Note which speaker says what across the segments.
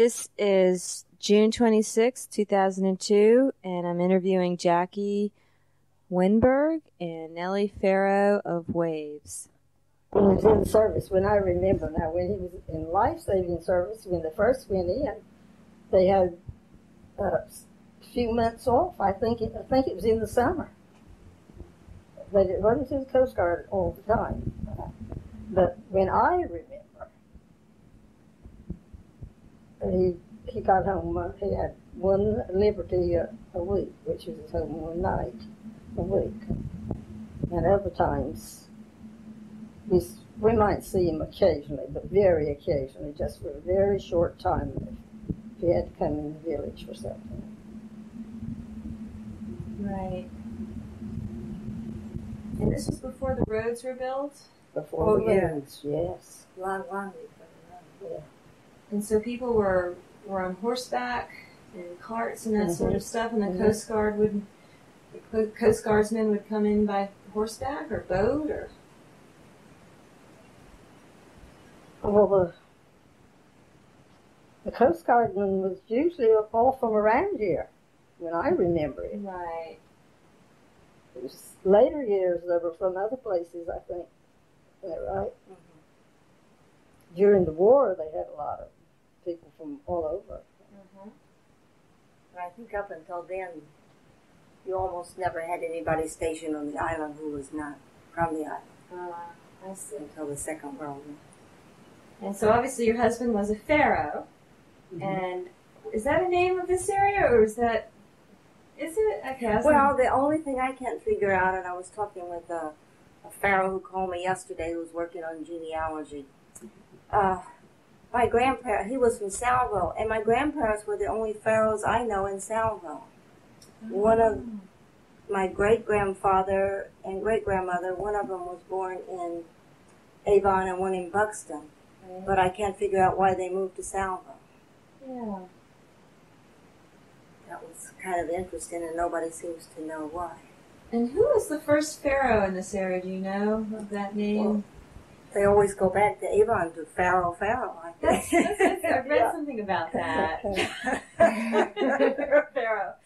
Speaker 1: This is June 26, 2002, and I'm interviewing Jackie Wenberg and Nellie Farrow of Waves.
Speaker 2: When he was in service, when I remember now, when he was in life-saving service, when they first went in, they had a few months off. I think it was in the summer. But it wasn't to the Coast Guard all the time. But when I remember, he got home, he had one liberty a week, which was his home one night a week. And other times, we might see him occasionally, but very occasionally, just for a very short time, if he had to come in the village for something.
Speaker 1: Right. And this was before the roads were built?
Speaker 2: Before the roads, yes.
Speaker 3: Long before the roads.
Speaker 2: Yeah.
Speaker 1: And so people were on horseback and carts and that sort of stuff, and the Coast Guardsmen would come in by horseback or boat or...
Speaker 2: Well, the Coast Guardman was usually all from around here, when I remember it.
Speaker 1: Right.
Speaker 2: It was later years they were from other places, I think. Is that right? Mm-hmm. During the war, they had a lot of people from all over.
Speaker 3: Mm-hmm. But I think up until then, you almost never had anybody stationed on the island who was not from the island.
Speaker 1: I see.
Speaker 3: Until the Second World War.
Speaker 1: And so obviously your husband was a Pharaoh. Mm-hmm. And is that a name of this area, or is it? Okay.
Speaker 3: Well, the only thing I can't figure out, and I was talking with a Pharaoh who called me yesterday who was working on genealogy. My grandparents, he was from Salville, and my grandparents were the only Pharaohs I know in Salville. One of my great-grandfather and great-grandmother, one of them was born in Avon and one in Buxton. But I can't figure out why they moved to Salville.
Speaker 1: Yeah.
Speaker 3: That was kind of interesting, and nobody seems to know why.
Speaker 1: And who was the first Pharaoh in this area? Do you know of that name? Well,
Speaker 3: they always go back to Avon, to Pharaoh, I think.
Speaker 1: I've read something about that. Pharaoh.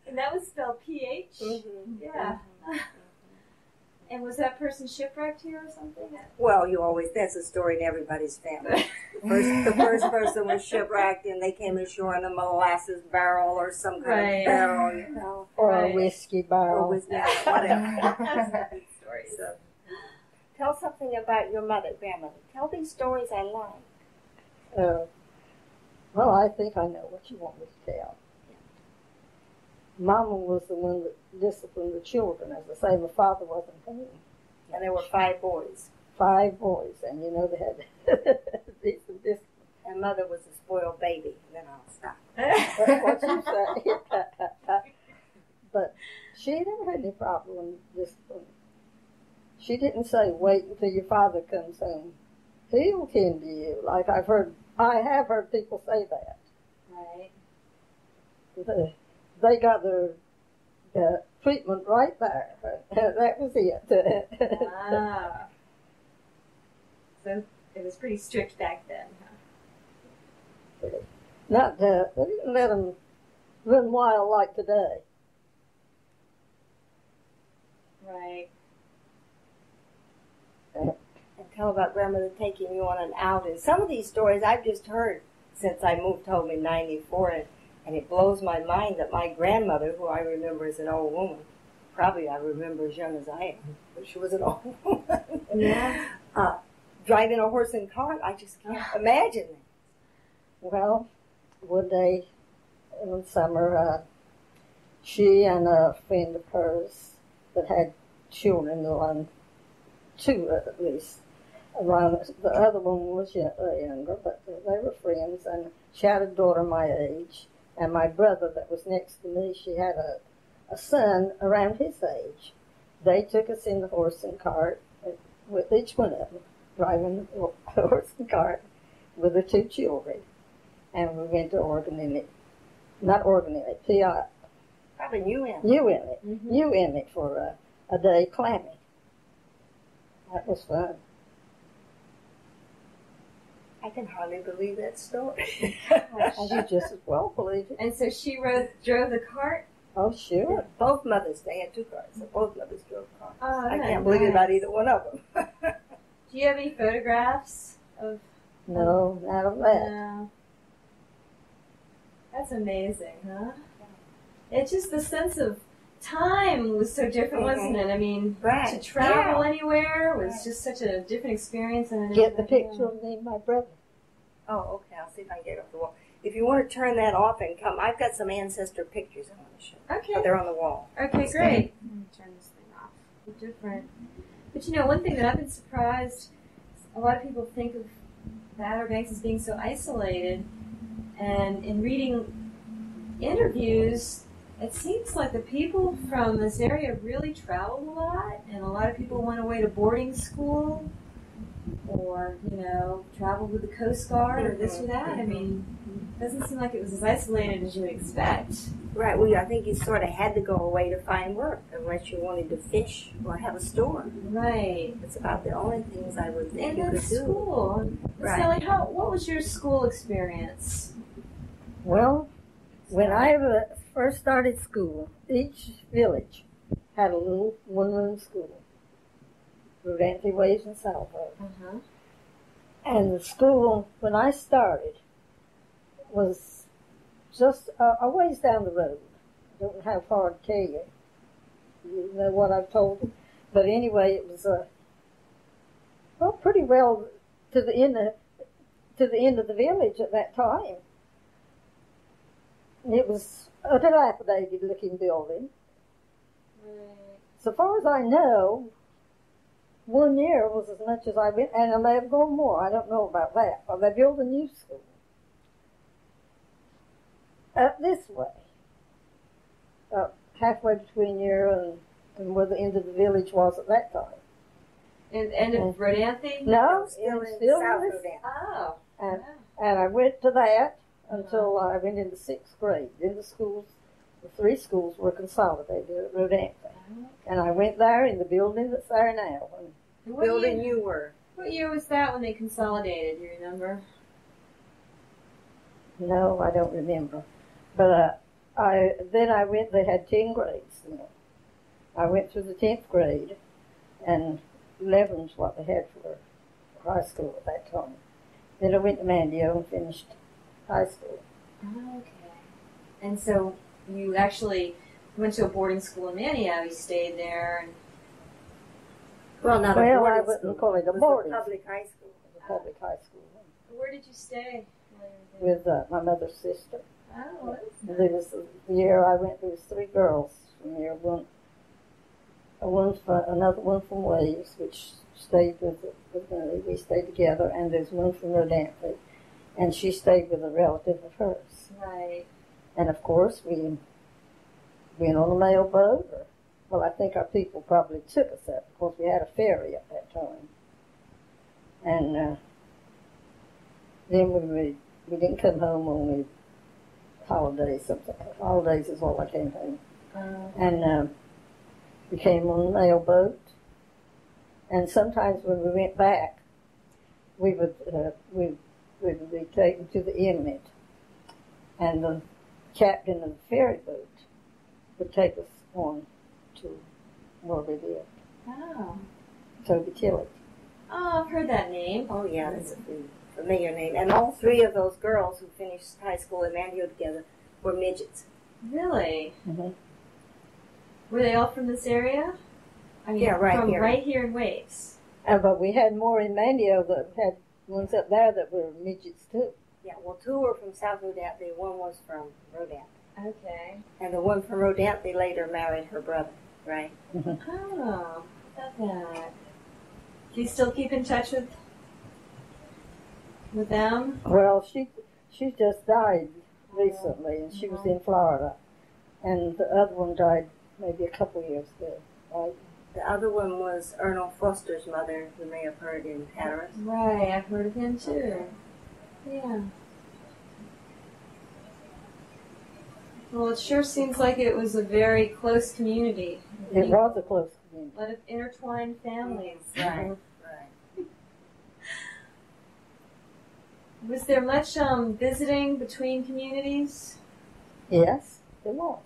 Speaker 1: And that was spelled P-H? Mm-hmm. Yeah. Mm-hmm. And was that person shipwrecked here or something?
Speaker 3: Well, that's a story in everybody's family. The first person was shipwrecked, and they came ashore in a molasses barrel or some kind of barrel, you know.
Speaker 2: Or a whiskey barrel.
Speaker 3: Or whiskey, whatever. That's a good story. So, tell something about your grandmother. Tell these stories I like.
Speaker 2: Well, I think I know what you want me to tell. Mama was the one that disciplined the children. As I say, my father wasn't home.
Speaker 3: And there were 5 boys.
Speaker 2: 5 boys, and you know they had to be some discipline.
Speaker 3: And Mother was a spoiled baby. Then I'll stop.
Speaker 2: That's what you say. But she never had any problem with discipline. She didn't say, wait until your father comes home. He'll tend to you. Like I have heard people say that.
Speaker 1: Right.
Speaker 2: They got their treatment right there. That was it.
Speaker 1: So it was pretty strict back then, huh?
Speaker 2: They didn't let them run wild like today.
Speaker 1: Right.
Speaker 3: And tell about grandmother taking you on an outing. Some of these stories I've just heard since I moved home in '94, and it blows my mind that my grandmother, who I remember as an old woman, probably I remember as young as I am, but she was an old woman.
Speaker 1: Yeah.
Speaker 3: Driving a horse and cart, I just can't imagine that.
Speaker 2: Well, one day in summer, she and a friend of hers that had children, two at least. The other one was younger, but they were friends, and she had a daughter my age. And my brother that was next to me, she had a son around his age. They took us in the horse and cart with each one of them, driving the horse and cart with the 2 children. And we went to P.I.
Speaker 3: Probably New Inlet.
Speaker 2: New Inlet for a day clamming. That was fun.
Speaker 3: I can hardly believe that story.
Speaker 2: And you just as well believe it.
Speaker 1: And so she drove the cart?
Speaker 2: Oh, sure.
Speaker 3: Both mothers, they had 2 cars, so both mothers drove cars.
Speaker 1: Oh,
Speaker 3: I can't believe it about either one of them.
Speaker 1: Do you have any photographs of?
Speaker 2: No, not of that.
Speaker 1: No. That's amazing, huh? It's just the sense of time was so different, wasn't it? I mean, to travel anywhere was just such a different experience. And
Speaker 2: Get the picture of me and my brother.
Speaker 3: Oh, okay. I'll see if I can get it off the wall. If you want to turn that off and come, I've got some ancestor pictures I want to show.
Speaker 1: Okay.
Speaker 3: But they're on the wall.
Speaker 1: Okay, great. I'm going to turn this thing off. It's different. But you know, one thing that I've been surprised, a lot of people think of the Outer Banks as being so isolated. And in reading interviews, it seems like the people from this area really traveled a lot, and a lot of people went away to boarding school, or, you know, traveled with the Coast Guard, or this or that. I mean, it doesn't seem like it was as isolated as you would expect.
Speaker 3: Right. Well, I think you sort of had to go away to find work, unless you wanted to fish or have a store.
Speaker 1: Right.
Speaker 3: It's about the only things I would think you
Speaker 1: And
Speaker 3: could
Speaker 1: that's
Speaker 3: do.
Speaker 1: school.
Speaker 3: Right.
Speaker 1: Sally, what was your school experience?
Speaker 2: Well, when I first started school, each village had a little one-room school. Rodanthe, Waves, and Salvo.
Speaker 1: Uh-huh.
Speaker 2: And the school, when I started, was just a ways down the road. I don't know how far to tell you. You know what I've told you. But anyway, it was pretty well to the end of the village at that time. It was a dilapidated-looking building.
Speaker 1: Right.
Speaker 2: So far as I know, 1 year was as much as I went, and I may have gone more. I don't know about that. Or they built a new school up this way, halfway between here and where the end of the village was at that time.
Speaker 1: End of Rodanthe?
Speaker 2: No,
Speaker 3: Still
Speaker 2: it's
Speaker 3: in
Speaker 2: still
Speaker 3: South
Speaker 2: this.
Speaker 3: Rodanthe.
Speaker 1: Oh.
Speaker 2: And I went to that until I went into 6th grade. Then the 3 schools were consolidated at Rodanthe. And I went there in the building that's there now.
Speaker 3: The building you were.
Speaker 1: What year was that when they consolidated? Do you remember?
Speaker 2: No, I don't remember. But then I went, they had 10 grades. You know. I went through the 10th grade, and 11's what they had for high school at that time. Then I went to Mandio and finished high school.
Speaker 1: Okay. And so you actually went to a boarding school in Manio. You stayed there. And
Speaker 3: Well, not a
Speaker 2: I
Speaker 3: boarding
Speaker 2: wouldn't
Speaker 3: school.
Speaker 2: call it a
Speaker 3: It was
Speaker 2: boarding
Speaker 3: a public high school.
Speaker 2: It was a public high school.
Speaker 1: where did you stay? while you were there?
Speaker 2: With my mother's sister.
Speaker 1: Oh, that's
Speaker 2: And there was the year I went, there was 3 girls from there. Another one from Waves, which stayed with me. We stayed together, and there's one from Rodanthe, and she stayed with a relative of hers.
Speaker 1: right.
Speaker 2: And of course, we went on a mail boat. Well, I think our people probably took us up because we had a ferry at that time. And then we didn't come home only holidays. Holidays is all I came home. And we came on the mail boat. And sometimes when we went back, we would be taken to the inlet, and the captain of the ferry boat would take us on to where we lived.
Speaker 1: Oh.
Speaker 2: Toby Tillett.
Speaker 1: Oh, I've heard that name.
Speaker 3: Oh, yeah, that's a familiar name. And all 3 of those girls who finished high school in Mandio together were midgets.
Speaker 1: Really?
Speaker 2: Mm-hmm.
Speaker 1: Were they all from this area? I mean,
Speaker 3: Yeah, right
Speaker 1: from
Speaker 3: here.
Speaker 1: right here in Waves.
Speaker 2: But we had more in Mandio that had ones up there that were midgets too.
Speaker 3: Yeah, well, 2 were from South Rodanthe, 1 was from Rodanthe.
Speaker 1: Okay.
Speaker 3: And the one from Rodanthe later married her brother, right?
Speaker 1: Oh, got that. Do you still keep in touch with them?
Speaker 2: Well, she just died recently, and she was in Florida, and the other one died maybe a couple years ago. Right?
Speaker 3: The other one was Ernest Foster's mother, who may have heard in Hatteras.
Speaker 1: Right, I've heard of him too. Yeah. Well, it sure seems like it was a very close community.
Speaker 2: It was a close community.
Speaker 1: A lot of intertwined families.
Speaker 3: Right, right.
Speaker 1: Was there much visiting between communities?
Speaker 2: Yes, there was.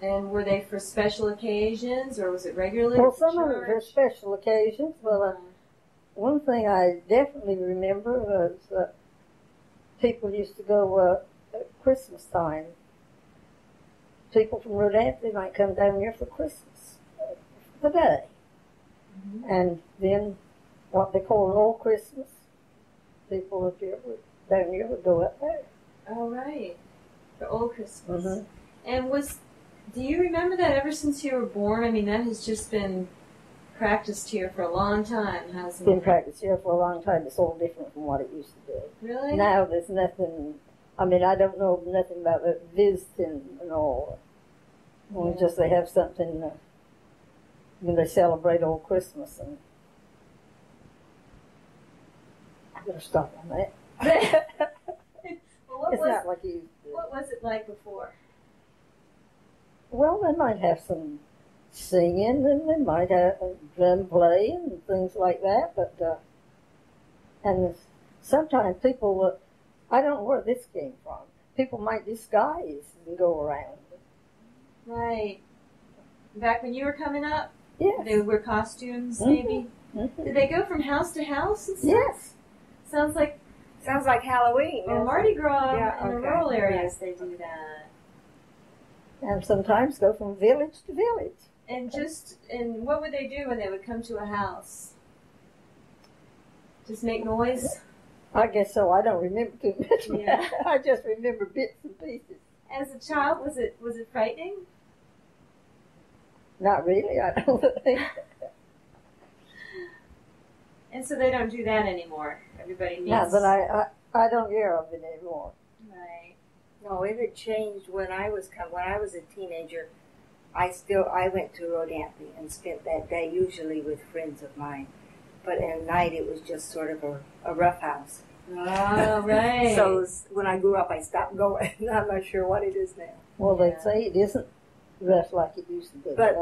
Speaker 1: And were they for special occasions, or was it regularly?
Speaker 2: Well, some of it were special occasions. Well, one thing I definitely remember was people used to go at Christmas time. People from Rodanthe might come down here for Christmas, for the day. Mm-hmm. And then what they call an old Christmas, people up here down here would go up there.
Speaker 1: Oh, right. For old Christmas.
Speaker 2: Mm-hmm.
Speaker 1: And do you remember that ever since you were born? I mean, that has just been practiced here for a long time, hasn't it?
Speaker 2: It's been practiced here for a long time. It's all different from what it used to be.
Speaker 1: Really?
Speaker 2: Now there's nothing, I mean, I don't know nothing about the visiting and all. Only just they have something when they celebrate old Christmas. And I better stop on that.
Speaker 1: Well,
Speaker 2: it's not like you.
Speaker 1: What was it like before?
Speaker 2: Well, they might have some singing, and they might have drum playing and things like that. But and sometimes people, I don't know where this came from. People might disguise and go around.
Speaker 1: Right. Back when you were coming up,
Speaker 2: yes.
Speaker 1: They would wear costumes, maybe. Mm-hmm. Did they go from house to house and stuff?
Speaker 2: Yes.
Speaker 3: Sounds like Halloween.
Speaker 1: Or Mardi Gras in the rural areas, they do that.
Speaker 2: And sometimes go from village to village.
Speaker 1: And what would they do when they would come to a house? Just make noise?
Speaker 2: I guess so. I don't remember too much.
Speaker 1: Yeah.
Speaker 2: I just remember bits and pieces.
Speaker 1: As a child, was it frightening?
Speaker 2: Not really, I don't think.
Speaker 1: And so they don't do that anymore. Everybody needs.
Speaker 2: No, but I don't hear of it anymore.
Speaker 1: Right.
Speaker 3: No, it had changed when I was a teenager. I went to Rodanthe and spent that day usually with friends of mine. But at night it was just sort of a rough house.
Speaker 1: Oh, right.
Speaker 3: So when I grew up, I stopped going. I'm not sure what it is now.
Speaker 2: Well, they say it isn't rough like it used to be.
Speaker 3: But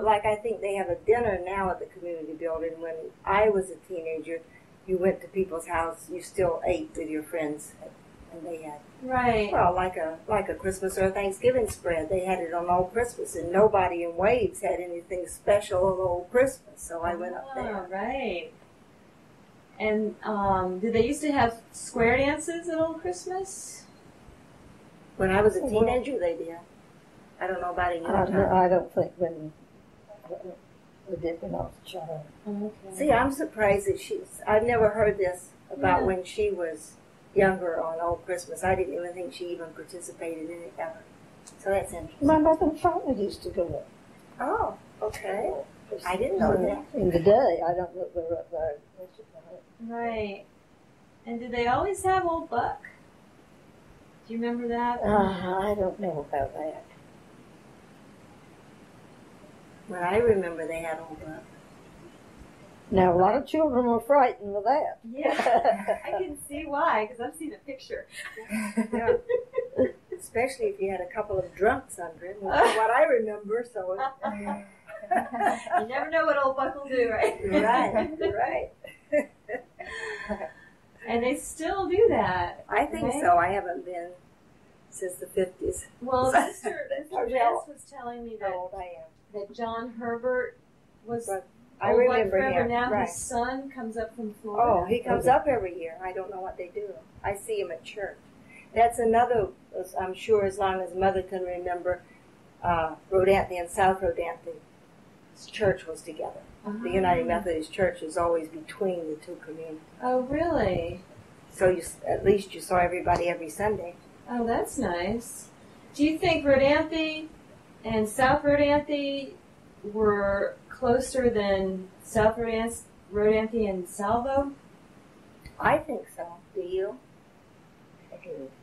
Speaker 3: like I think they have a dinner now at the community building. When I was a teenager, you went to people's house. You still ate with your friends, and they had like a Christmas or a Thanksgiving spread. They had it on Old Christmas, and nobody in Waves had anything special on Old Christmas. So I went up there.
Speaker 1: Oh, right. And did they used to have square dances at Old Christmas?
Speaker 3: When I was a teenager, they did. I don't know about in your time.
Speaker 2: I don't think when we did when I was a child.
Speaker 1: Okay.
Speaker 3: See, I'm surprised that I've never heard this about when she was younger on Old Christmas. I didn't even think she even participated in it ever. So that's interesting.
Speaker 2: My mother and father used to go up.
Speaker 3: Oh, okay. I didn't know that.
Speaker 2: In the day, I don't know if they were up there.
Speaker 1: Right. And did they always have Old Buck? Do you remember that?
Speaker 2: I don't know about that.
Speaker 3: Well, I remember they had Old Buck.
Speaker 2: Now, a lot of children were frightened of that.
Speaker 1: Yeah, I can see why, because I've seen a picture.
Speaker 3: Yeah. Especially if you had a couple of drunks under it, what I remember, so...
Speaker 1: You never know what Old Buck will do, right?
Speaker 3: Right.
Speaker 1: And they still do that.
Speaker 3: I think so. I haven't been since the 50s.
Speaker 1: Well, Sister Jess was telling me that,
Speaker 3: how old I am.
Speaker 1: that John Herbert was
Speaker 3: I remember him.
Speaker 1: Now
Speaker 3: right.
Speaker 1: his son comes up from Florida.
Speaker 3: Oh, he comes up every year. I don't know what they do. I see him at church. That's another, I'm sure as long as Mother can remember, Rodanthe and South Rodanthe's church was together. The United Methodist Church is always between the two communities.
Speaker 1: Oh, really?
Speaker 3: So at least you saw everybody every Sunday.
Speaker 1: Oh, that's nice. Do you think Rodanthe and South Rodanthe were closer than South Rodanthe and Salvo?
Speaker 3: I think so. Do you?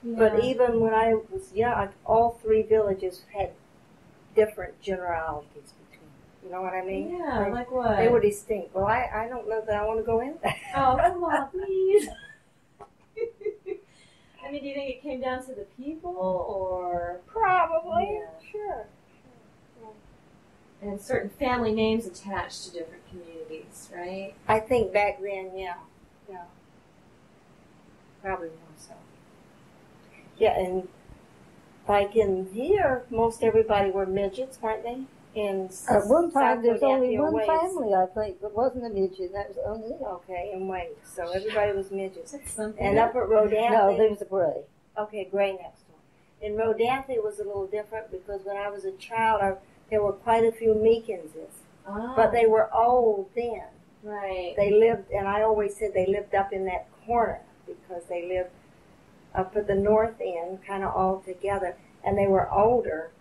Speaker 1: Yeah.
Speaker 3: But even when I was young, all three villages had different generalities between. You know what I mean?
Speaker 1: Yeah, like what?
Speaker 3: They were distinct. Well, I don't know that I want to go in there.
Speaker 1: Oh, come on, please. I mean, do you think it came down to the people, or?
Speaker 3: Probably.
Speaker 1: Yeah.
Speaker 3: Sure.
Speaker 1: And certain family names attached to different communities, right?
Speaker 3: I think back then, yeah. probably more so. Yeah, and like in here, most everybody were midgets, weren't they?
Speaker 2: At one time, there's only one
Speaker 3: Waves.
Speaker 2: family, I think, that wasn't a midget. That was only it.
Speaker 3: Okay, in Waves. So everybody was midgets.
Speaker 1: Something.
Speaker 3: And up at Rodanthe.
Speaker 2: No, there was a gray.
Speaker 3: Okay, gray next door. In Rodanthe, it was a little different because when I was a child, there were quite a few Meekinses. But they were old then.
Speaker 1: Right.
Speaker 3: They lived, and I always said they lived up in that corner because they lived up at the north end, kind of all together. And they were older.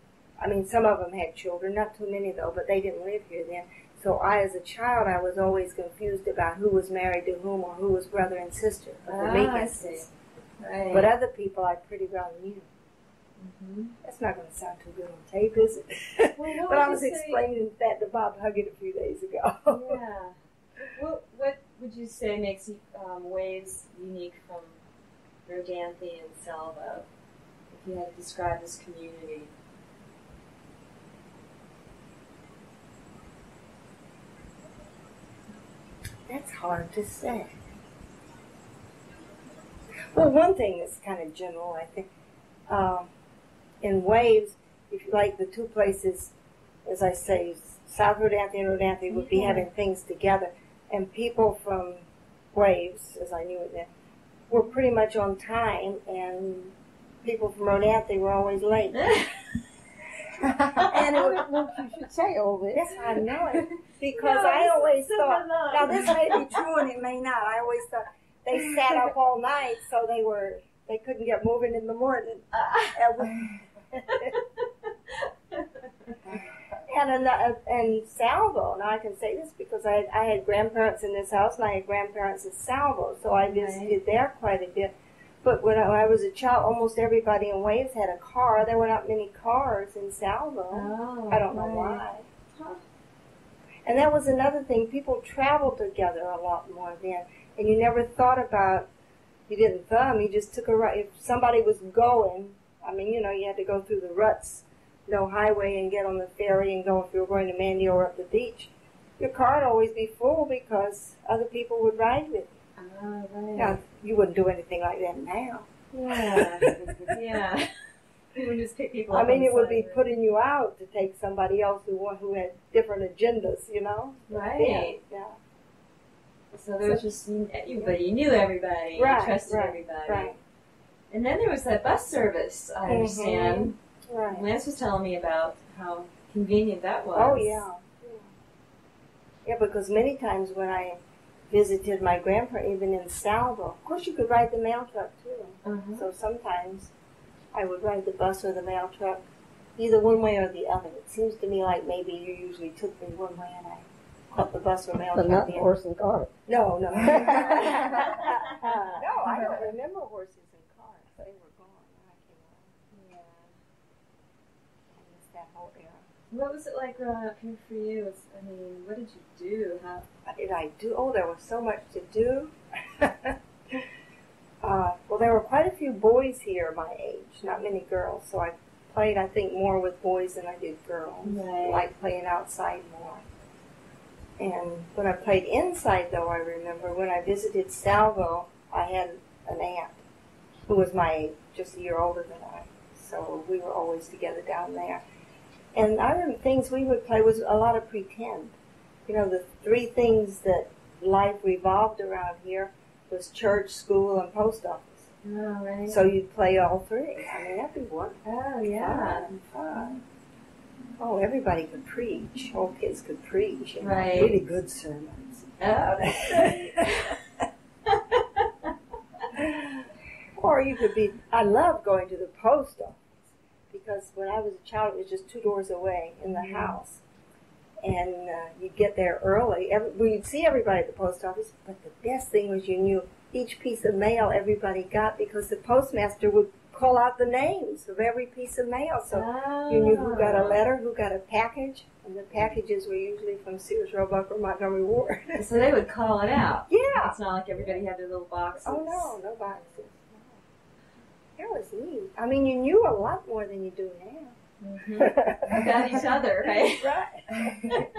Speaker 3: I mean, some of them had children, not too many though, but they didn't live here then. So as a child, I was always confused about who was married to whom or who was brother and sister of the
Speaker 1: I see.
Speaker 3: Meekinses.
Speaker 1: Right.
Speaker 3: But other people I pretty well knew.
Speaker 1: Mm-hmm.
Speaker 3: That's not going to sound too good on tape, is it?
Speaker 1: Well, no,
Speaker 3: but I was
Speaker 1: say-
Speaker 3: explaining that to Bob Huggett a few days ago.
Speaker 1: Yeah. What would you say makes Waves unique from Rodanthe and Salvo? If you had to describe this community.
Speaker 3: That's hard to say. Well, one thing that's kind of general, I think, in Waves, if you like the two places, as I say, South Rodanthe and Rodanthe would be having things together, and people from Waves, as I knew it then, were pretty much on time, and people from Rodanthe were always late.
Speaker 2: And you should say all this.
Speaker 3: Yes, I know it. Because
Speaker 1: No,
Speaker 3: I always
Speaker 1: super
Speaker 3: thought,
Speaker 1: nice.
Speaker 3: now this may be true and it may not. I always thought they sat up all night so they couldn't get moving in the morning. And Salvo, now I can say this because I had grandparents in this house and I had grandparents in Salvo, so I visited there quite a bit. But when I was a child, almost everybody in Waves had a car. There were not many cars in Salvo.
Speaker 1: Oh,
Speaker 3: I don't know why. And that was another thing. People traveled together a lot more then. And you never thought about, you didn't thumb, you just took a ride. If somebody was going, I mean, you had to go through the ruts, no highway, and get on the ferry and go if you were going to Mandy or up the beach. Your car would always be full because other people would ride with you.
Speaker 1: Oh, right.
Speaker 3: Now, you wouldn't do anything like that now.
Speaker 1: Yeah. Yeah. You would just pick people
Speaker 3: I
Speaker 1: up
Speaker 3: mean,
Speaker 1: on the
Speaker 3: it would
Speaker 1: side
Speaker 3: be
Speaker 1: of it.
Speaker 3: putting you out to take somebody else who had different agendas,
Speaker 1: Right.
Speaker 3: Yeah.
Speaker 1: So there was just everybody. You knew everybody.
Speaker 3: Right,
Speaker 1: You trusted
Speaker 3: right,
Speaker 1: everybody.
Speaker 3: right.
Speaker 1: And then there was that bus service, I understand.
Speaker 3: Right.
Speaker 1: Lance was telling me about how convenient that was.
Speaker 3: Oh, yeah. Yeah, because many times when I visited my grandparents, even in Salvo, of course you could ride the mail truck too.
Speaker 1: Uh-huh.
Speaker 3: So sometimes I would ride the bus or the mail truck, either one way or the other. It seems to me like maybe you usually took me one way and I caught the bus or mail
Speaker 2: But
Speaker 3: truck.
Speaker 2: not horse and cart.
Speaker 3: No. No, I don't remember horses and cars. They were gone when I came along.
Speaker 1: Yeah.
Speaker 3: I missed that whole era.
Speaker 1: What was it like growing up here for you? What did you do?
Speaker 3: What did I do? Oh, there was so much to do. Well, there were quite a few boys here my age, not many girls. So I played, I think, more with boys than I did girls.
Speaker 1: Right.
Speaker 3: I liked playing outside more. And when I played inside, though, I remember when I visited Salvo, I had an aunt who was my age, just a year older than I. So we were always together down there. And I remember things we would play was a lot of pretend. The three things that life revolved around here was church, school, and post office.
Speaker 1: Oh, right.
Speaker 3: So you'd play all three. I mean, that'd be wonderful.
Speaker 1: Oh, yeah.
Speaker 3: Fun. Oh, everybody could preach. All kids could preach. And
Speaker 1: Right.
Speaker 3: Really good sermons.
Speaker 1: Oh, that's great.
Speaker 3: Or you could be, I loved going to the post office because when I was a child, it was just 2 doors away in the house. And you'd get there early. You'd see everybody at the post office, but the best thing was you knew each piece of mail everybody got because the postmaster would call out the names of every piece of mail. So you knew who got a letter, who got a package, and the packages were usually from Sears, Roebuck, or Montgomery Ward.
Speaker 1: So they would call it out.
Speaker 3: Yeah.
Speaker 1: It's not like everybody had their little boxes.
Speaker 3: Oh, no boxes. That was neat. I mean, you knew a lot more than you do now.
Speaker 1: Mm-hmm. About each other, right?
Speaker 3: Right.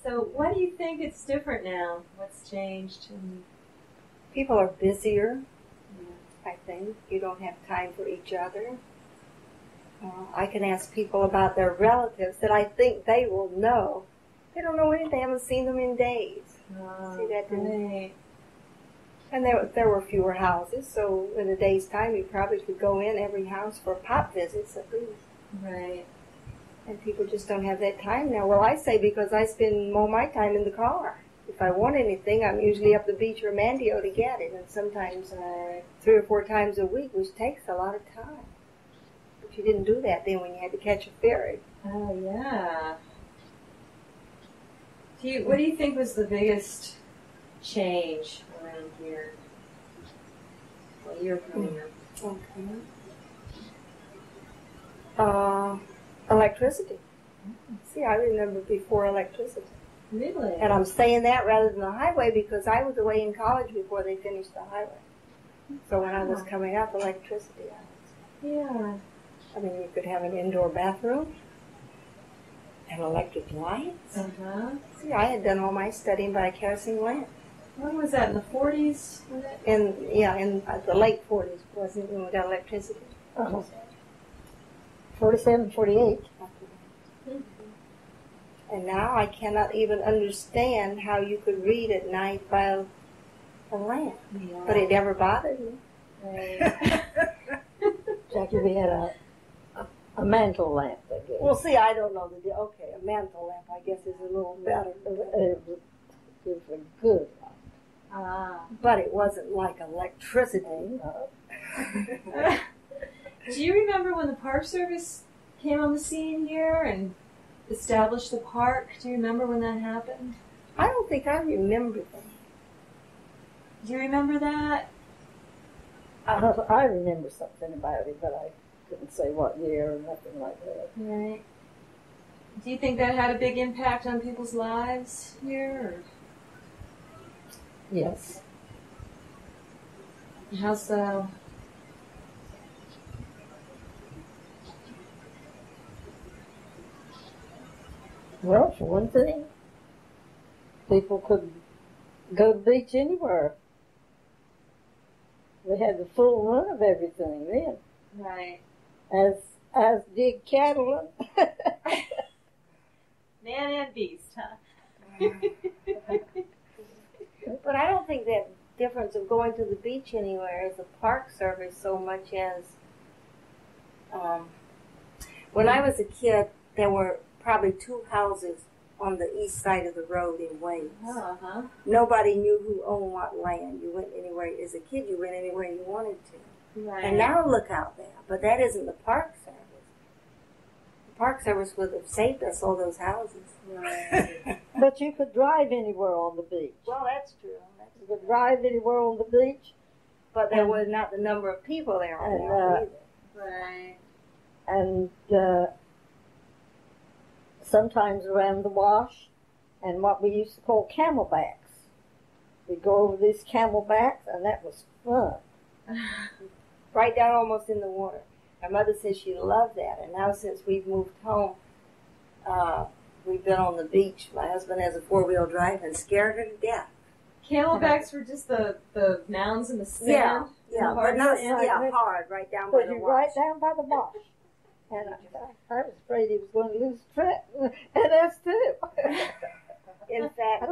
Speaker 1: So what do you think it's different now? What's changed?
Speaker 4: People are busier, I think. You don't have time for each other. I can ask people about their relatives that I think they will know. They don't know anything. They haven't seen them in days. See that?
Speaker 1: Right.
Speaker 4: And there were fewer houses, so in a day's time you probably could go in every house for pop visits at least.
Speaker 1: Right.
Speaker 4: And people just don't have that time now. Well, I say because I spend more of my time in the car. If I want anything, I'm usually up the beach or Mandio to get it, and sometimes 3 or 4 times a week, which takes a lot of time. But you didn't do that then when you had to catch a ferry.
Speaker 1: Oh, yeah. What do you think was the biggest change around here while you were growing up?
Speaker 4: Okay. Electricity. See, I remember before electricity.
Speaker 1: Really?
Speaker 4: And I'm saying that rather than the highway because I was away in college before they finished the highway. So when I was coming up, electricity.
Speaker 1: Yeah.
Speaker 4: I mean, you could have an indoor bathroom and electric lights.
Speaker 1: Uh-huh.
Speaker 4: See, I had done all my studying by a kerosene lamp.
Speaker 1: When was that, in the 40s? Was it?
Speaker 4: In the late 40s, wasn't it, when we got electricity?
Speaker 2: 47, 48.
Speaker 4: And now I cannot even understand how you could read at night by a lamp.
Speaker 1: Yeah.
Speaker 4: But it never bothered me.
Speaker 1: Right.
Speaker 2: Jackie, we had a mantle lamp.
Speaker 4: Well, see, I don't know. Okay, a mantle lamp, I guess, is a little better.
Speaker 2: It was a good lamp.
Speaker 4: But it wasn't like electricity.
Speaker 1: Do you remember when the Park Service came on the scene here and established the park? Do you remember when that happened?
Speaker 4: I don't think I remember that.
Speaker 1: Do you remember that?
Speaker 2: I remember something about it, but I couldn't say what year or nothing like that.
Speaker 1: Right. Do you think that had a big impact on people's lives here? Or?
Speaker 2: Yes.
Speaker 1: How so?
Speaker 2: Well, for one thing, people could go to the beach anywhere. We had the full run of everything then.
Speaker 1: Right.
Speaker 2: As did cattle.
Speaker 1: Man and beast, huh?
Speaker 4: But I don't think that difference of going to the beach anywhere is the Park Service so much as when I was a kid, there were probably 2 houses on the east side of the road in Wales.
Speaker 1: Uh-huh.
Speaker 4: Nobody knew who owned what land. You went anywhere. As a kid, you went anywhere you wanted to.
Speaker 1: Right.
Speaker 4: And now look out there. But that isn't the Park Service. The Park Service would have saved us all those houses.
Speaker 1: Right.
Speaker 2: But you could drive anywhere on the beach.
Speaker 4: Well, that's true.
Speaker 2: You could drive anywhere on the beach.
Speaker 4: But there was not the number of people there on there either.
Speaker 1: Right.
Speaker 2: And sometimes around the wash, and what we used to call camelbacks. We'd go over these camelbacks, and that was fun.
Speaker 4: Right down almost in the water. My mother says she loved that, and now since we've moved home, we've been on the beach. My husband has a 4-wheel drive and scared her to death.
Speaker 1: Camelbacks were just the mounds in the sand?
Speaker 4: Yeah, but not hard, right down by the wash.
Speaker 2: Right down by the wash. And I was afraid he was going to lose track, and us too.
Speaker 4: In fact,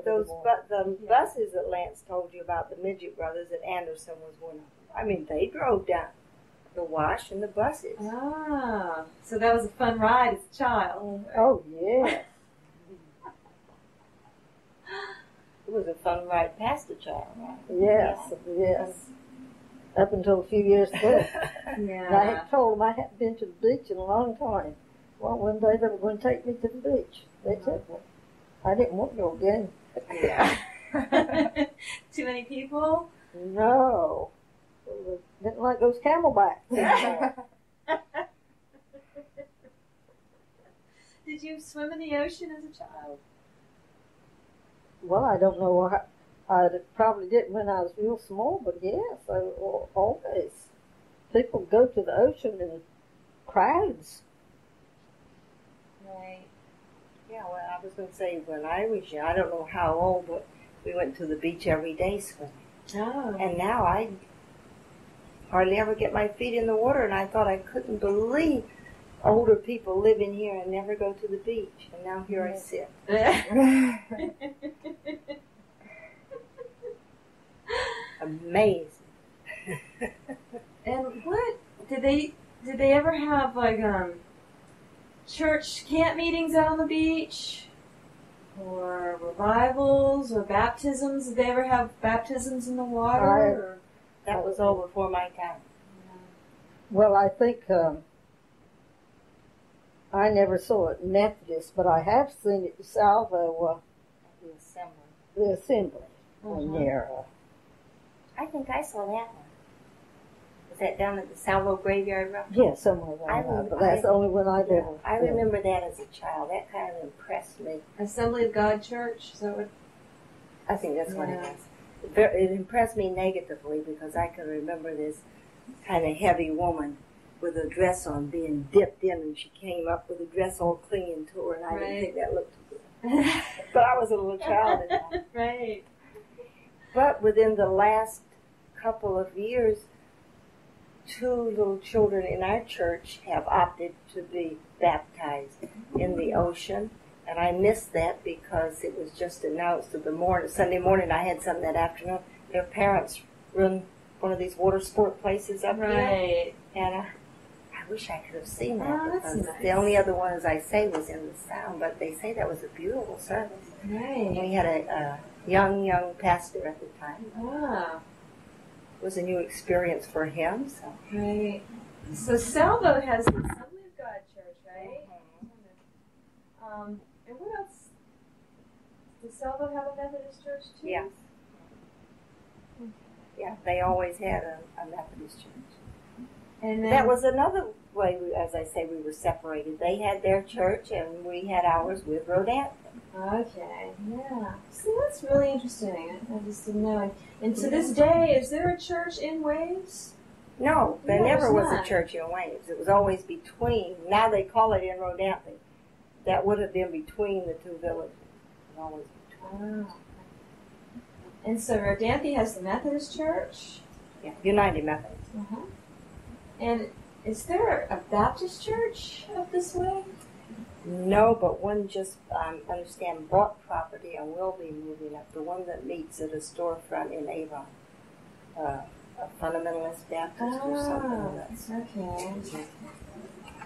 Speaker 4: the buses that Lance told you about, the Midget Brothers at Anderson was one of them. I mean, they drove down the wash in the buses.
Speaker 1: Ah, so that was a fun ride as a child.
Speaker 2: Oh, yeah.
Speaker 4: It was a fun ride past the child, right?
Speaker 2: Yes. Up until a few years ago.
Speaker 1: Yeah.
Speaker 2: And I had told them I hadn't been to the beach in a long time. Well, one day they were going to take me to the beach. They took me. I didn't want to go again.
Speaker 1: Yeah. Too many people?
Speaker 2: No. Didn't like those camelbacks.
Speaker 1: Did you swim in the ocean as a child?
Speaker 2: Well, I don't know. I probably didn't when I was real small, but yes, always. People go to the ocean in crowds.
Speaker 1: Right.
Speaker 4: Yeah, well, I was going to say when I was young, I don't know how old, but we went to the beach every day swimming.
Speaker 1: Oh.
Speaker 4: And now I hardly ever get my feet in the water, and I thought I couldn't believe older people living here and never go to the beach. And now here I sit. Amazing.
Speaker 1: And what did they ever have, like, church camp meetings out on the beach, or revivals, or baptisms? Did they ever have baptisms in the water?
Speaker 4: That was all before my time.
Speaker 2: Well, I think I never saw it Methodist, but I have seen it Salvo,
Speaker 4: The assembly.
Speaker 2: the assembly one year.
Speaker 4: I think I saw that one. Was that down at the Salvo Graveyard?
Speaker 2: Yeah, somewhere around there, but that's the only one I've ever.
Speaker 4: I remember that as a child. That kind of impressed me.
Speaker 1: Assembly of God Church. Is that what?
Speaker 4: I think that's what it is. It impressed me negatively because I can remember this kind of heavy woman with a dress on being dipped in, and she came up with a dress all clinging to her, and I didn't think that looked too good. But I was a little child at that.
Speaker 1: Right.
Speaker 4: But within the last couple of years, 2 little children in our church have opted to be baptized in the ocean. And I missed that because it was just announced Sunday morning. I had something that afternoon. Their parents run one of these water sport places up here. And I wish I could have seen that.
Speaker 1: Oh, that's
Speaker 4: because
Speaker 1: nice.
Speaker 4: the only other one, as I say, was in the sound. But they say that was a beautiful service.
Speaker 1: Right.
Speaker 4: And we had a young pastor at the time.
Speaker 1: Ah.
Speaker 4: It was a new experience for him. So.
Speaker 1: Right. So Salvo has the Assembly of God Church, right? And what else? Does Salvo have a Methodist church too?
Speaker 4: Yes. Yeah, they always had a Methodist church.
Speaker 1: And then,
Speaker 4: that was another way, as I say, we were separated. They had their church, and we had ours with Rodanthe.
Speaker 1: Okay, yeah. See, that's really interesting. I just didn't know. And to this day, is there a church in Waves?
Speaker 4: No, there
Speaker 1: No,
Speaker 4: never
Speaker 1: there's
Speaker 4: was
Speaker 1: not.
Speaker 4: a church in Waves. It was always between. Now they call it in Rodanthe. That would have been between the 2 villages. It was always between.
Speaker 1: Oh. And so Rodanthe has the Methodist church?
Speaker 4: Yeah, United Methodist.
Speaker 1: Uh-huh. And is there a Baptist church up this way?
Speaker 4: No, but one just, understand, bought property and will be moving up. The one that meets at a storefront in Avon. A fundamentalist Baptist or something. That's,
Speaker 1: okay.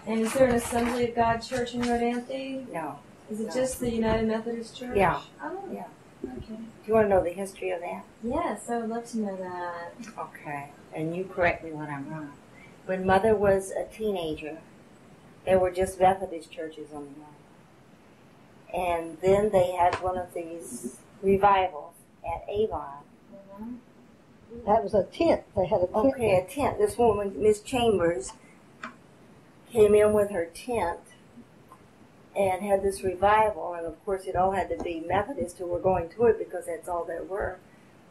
Speaker 1: And is there an Assembly of God church in Rodanthe?
Speaker 4: no.
Speaker 1: Is it just the United Methodist Church?
Speaker 4: Yeah.
Speaker 1: Oh,
Speaker 4: Yeah.
Speaker 1: okay.
Speaker 4: Do you want to know the history of that?
Speaker 1: Yes, I would love to know that.
Speaker 4: Okay. And you correct me when I'm wrong. When Mother was a teenager, there were just Methodist churches on the island. And then they had one of these revivals at Avon.
Speaker 2: That was a tent. They had a tent.
Speaker 4: Okay, a tent. This woman, Miss Chambers, came in with her tent and had this revival. And of course, it all had to be Methodists who were going to it because that's all there were.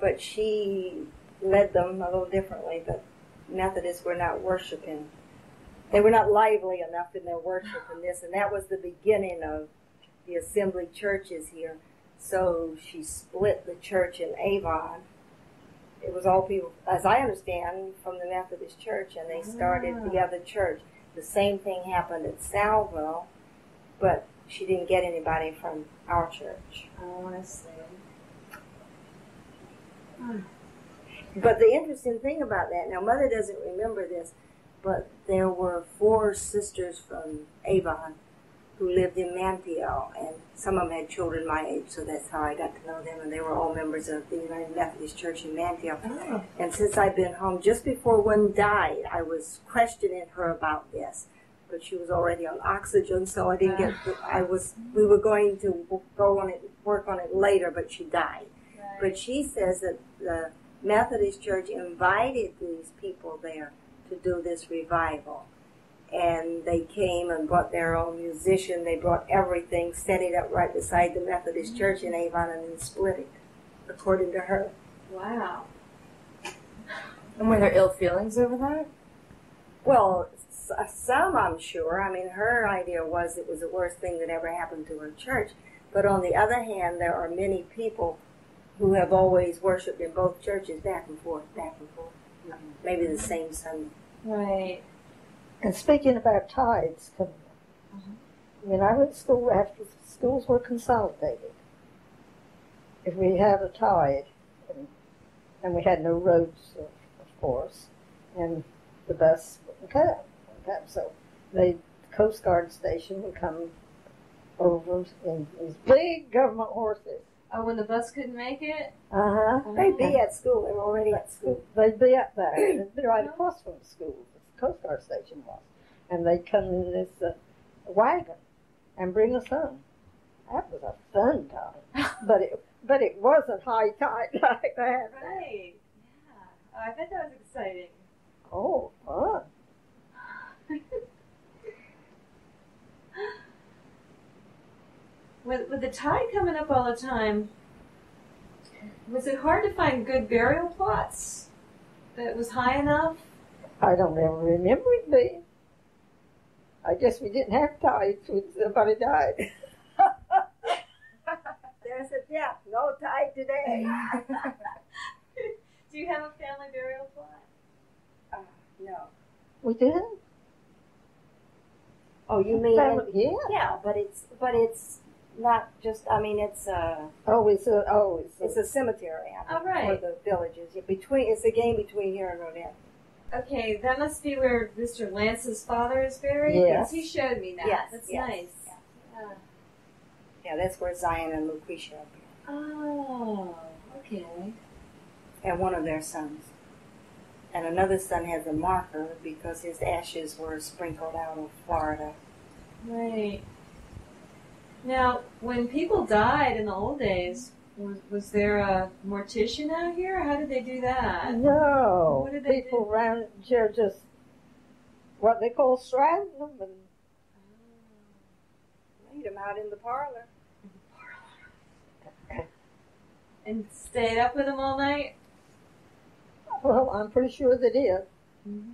Speaker 4: But she led them a little differently. But Methodists were not worshiping. They were not lively enough in their worship in this. And that was the beginning of the assembly churches here. So she split the church in Avon. It was all people, as I understand, from the Methodist Church, and they started the other church. The same thing happened at Salvo, but she didn't get anybody from our church.
Speaker 1: Oh, I see.
Speaker 4: But the interesting thing about that, now Mother doesn't remember this, but there were 4 sisters from Avon who lived in Manteo, and some of them had children my age, so that's how I got to know them, and they were all members of the United Methodist Church in Manteo.
Speaker 1: Oh.
Speaker 4: And since I've been home, just before one died, I was questioning her about this, but she was already on oxygen, so I didn't we were going to go on it, work on it later, but she died.
Speaker 1: Right.
Speaker 4: But she says that the Methodist Church invited these people there to do this revival. And they came and brought their own musician. They brought everything, set it up right beside the Methodist Church in Avon, and then split it, according to her.
Speaker 1: Wow.
Speaker 5: And were there ill feelings over that?
Speaker 4: Well, some I'm sure. I mean, her idea was it was the worst thing that ever happened to her church. But on the other hand, there are many people
Speaker 3: who have always worshipped in both churches, back and forth, back and forth. Maybe the same Sunday.
Speaker 1: Right.
Speaker 2: And speaking about tides coming up, when I went to school, after schools were consolidated, if we had a tide, and we had no roads, of course, and the bus wouldn't come. So the Coast Guard station would come over in these big government horses.
Speaker 1: Oh, when the bus couldn't make it?
Speaker 4: They'd be at school. They were already at school.
Speaker 2: They'd be up there. They'd be right across from the school. The Coast Guard station was. And they'd come in this wagon and bring us home. That was a fun time. but it wasn't high tide like that.
Speaker 1: Right. Yeah. Oh, I bet that was exciting.
Speaker 2: Oh, fun.
Speaker 1: With the tide coming up all the time, was it hard to find good burial plots that was high enough?
Speaker 2: I don't ever remember it being. I guess we didn't have tides when somebody died.
Speaker 4: There's a death. No tide today.
Speaker 1: Do you have a family burial plot?
Speaker 4: No.
Speaker 2: We did?
Speaker 4: Oh, you mean?
Speaker 2: Yeah.
Speaker 4: Yeah, but it's not just. I mean, it's a
Speaker 2: It's
Speaker 4: a cemetery.
Speaker 1: Oh, right.
Speaker 4: For the villages. It's a game between here and Rodin.
Speaker 1: Okay, that must be where Mr. Lance's father is buried?
Speaker 2: Yes.
Speaker 1: He showed me that.
Speaker 4: Yes,
Speaker 1: That's
Speaker 4: yes,
Speaker 1: nice.
Speaker 4: yeah. Yeah, that's where Zion and Lucretia are buried.
Speaker 1: Oh, okay.
Speaker 3: And one of their sons. And another son has a marker because his ashes were sprinkled out of Florida.
Speaker 1: Right. Now, when people died in the old days, was there a mortician out here? How did they do that?
Speaker 2: No.
Speaker 1: What did they
Speaker 2: People
Speaker 1: do?
Speaker 2: around here just what they call shrouding them.
Speaker 4: Laid them out in the parlor.
Speaker 1: And stayed up with them all night?
Speaker 2: Well, I'm pretty sure they did.
Speaker 1: Mm-hmm.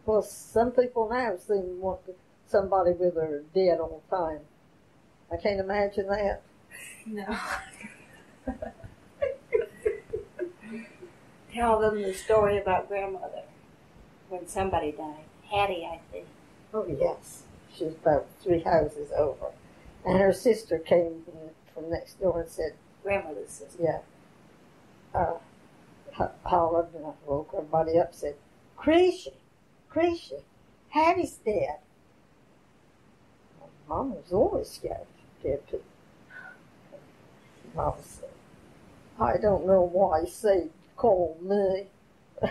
Speaker 2: Well, some people now seem to want somebody with their dead all the time. I can't imagine that.
Speaker 1: No.
Speaker 3: Tell them the story about grandmother when somebody died. Hattie, I think.
Speaker 2: Oh, yes. She was about 3 houses over. And her sister came from next door and said,
Speaker 3: Grandmother's sister.
Speaker 2: yeah, hollered, and I woke everybody up and said, Creasy, Hattie's dead. Mom was always scared dead too. Mom said, I don't know why Sage called me. I